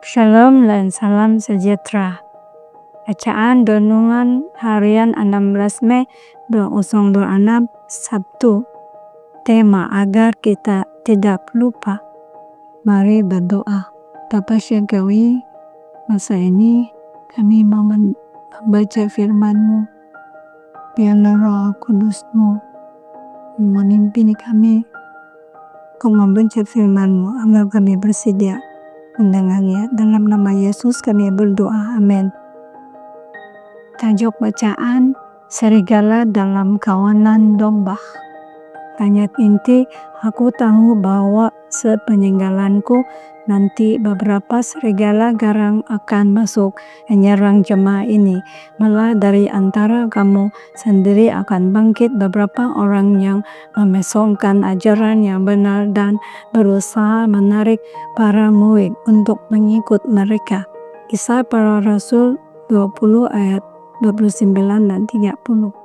Shalom dan salam sejahtera. Bacaan Renungan Harian 16 Mei 2026 Sabtu. Tema agar kita tidak lupa. Mari berdoa. Bapa Syurgawi, masa ini kami mau membaca firman-Mu. Biarlah Roh Kudus-Mu memimpin kami untuk membaca firman-Mu agar kami bersedia mendengarnya. Dalam nama Yesus kami berdoa, amin. Tajuk bacaan, serigala dalam kawanan domba. Ayat inti, aku tahu bahwa sepeninggalanku nanti beberapa serigala garang akan masuk menyerang jemaah ini. Malah dari antara kamu sendiri akan bangkit beberapa orang yang memesongkan ajaran yang benar dan berusaha menarik para murid untuk mengikut mereka. Kisah Para Rasul 20 ayat 29 dan 30.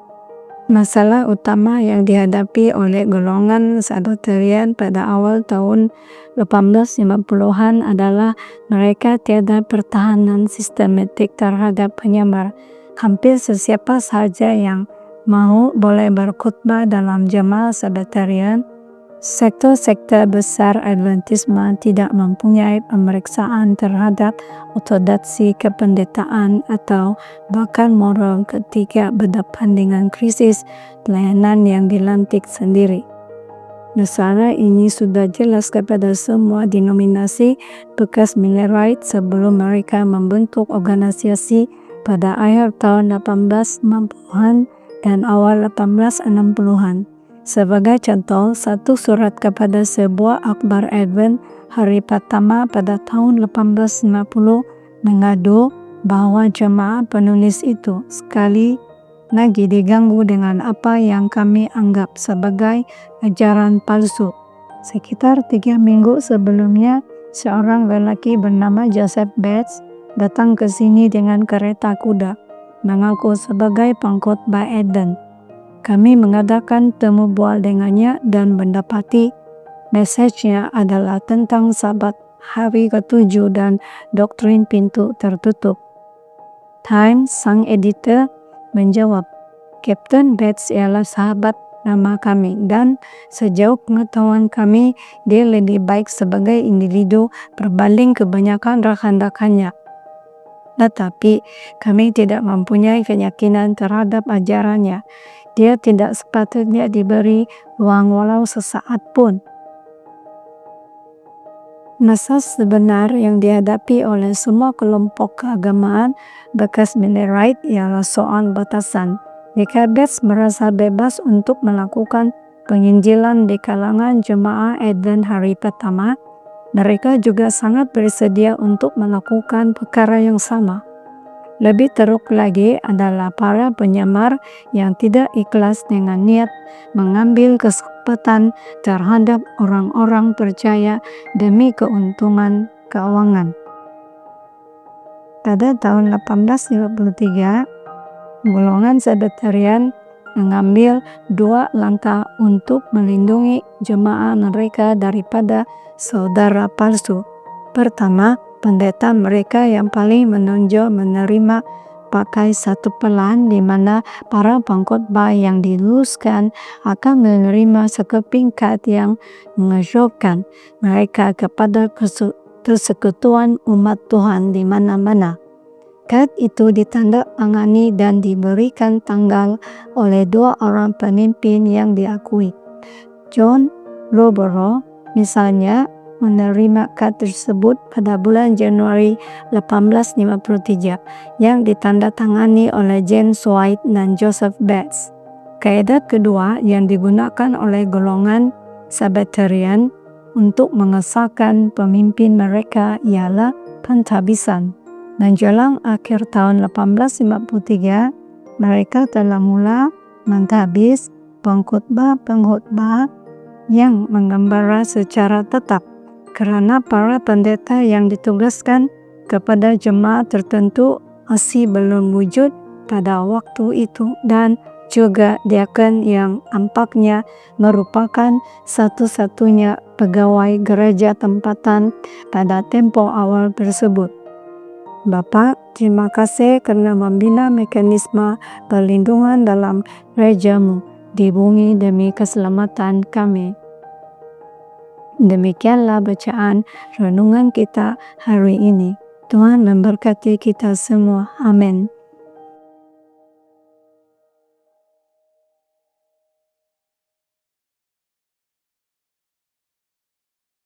Masalah utama yang dihadapi oleh golongan Sabbatarian pada awal tahun 1850-an adalah mereka tiada pertahanan sistematik terhadap penyamar. Hampir sesiapa saja yang mau boleh berkhutbah dalam jemaah Sabbatarian. Sektor-sektor besar Adventisme tidak mempunyai pemeriksaan terhadap ortodoksi kependetaan atau bahkan moral ketika berdepan dengan krisis pelayanan yang dilantik sendiri. Masalah ini sudah jelas kepada semua denominasi bekas Millerite sebelum mereka membentuk organisasi pada akhir tahun 1850-an dan awal 1860-an. Sebagai contoh, satu surat kepada sebuah akhbar Advent hari pertama pada tahun 1850 mengadu bahwa jemaah penulis itu sekali lagi diganggu dengan apa yang kami anggap sebagai ajaran palsu. Sekitar 3 minggu sebelumnya, seorang lelaki bernama Joseph Bates datang ke sini dengan kereta kuda, mengaku sebagai pengkhotbah Advent. Kami mengadakan temu bual dengannya dan mendapati mesejnya adalah tentang Sabat hari ke-7 dan doktrin pintu tertutup. Times sang editor menjawab, Kapten Bates ialah sahabat lama kami dan sejauh pengetahuan kami dia lebih baik sebagai individu berbanding kebanyakan rekan-rekannya. Tetapi kami tidak mempunyai keyakinan terhadap ajarannya. Dia tidak sepatutnya diberi ruang walau sesaat pun. Masa sebenar yang dihadapi oleh semua kelompok keagamaan bekas Millerite ialah soal batasan. Jika Bates merasa bebas untuk melakukan penginjilan di kalangan jemaah Advent hari pertama, mereka juga sangat bersedia untuk melakukan perkara yang sama. Lebih teruk lagi adalah para penyamar yang tidak ikhlas dengan niat mengambil kesempatan terhadap orang-orang percaya demi keuntungan keuangan. Pada tahun 1853, golongan Sabbatarian mengambil 2 langkah untuk melindungi jemaah mereka daripada saudara palsu. Pertama, pendeta mereka yang paling menonjol menerima pakai satu pelan di mana para pengkhotbah yang diluluskan akan menerima sekeping kad yang mengejutkan mereka kepada persekutuan umat Tuhan di mana-mana. Kad itu ditandatangani dan diberikan tanggal oleh 2 orang pemimpin yang diakui. John Lowborough misalnya menerima kad tersebut pada bulan Januari 1853 yang ditandatangani oleh James White dan Joseph Bates. Kaidah kedua yang digunakan oleh golongan Sabbatarian untuk mengesahkan pemimpin mereka ialah pentahbisan. Menjelang akhir tahun 1853, mereka telah mula mentahbis pengkhotbah yang menggembara secara tetap, kerana para pendeta yang ditugaskan kepada jemaah tertentu masih belum wujud pada waktu itu dan juga diaken yang tampaknya merupakan satu-satunya pegawai gereja tempatan pada tempo awal tersebut. Bapak, terima kasih karena membina mekanisme perlindungan dalam gereja-Mu di bumi demi keselamatan kami. Demikianlah bacaan renungan kita hari ini. Tuhan memberkati kita semua. Amin.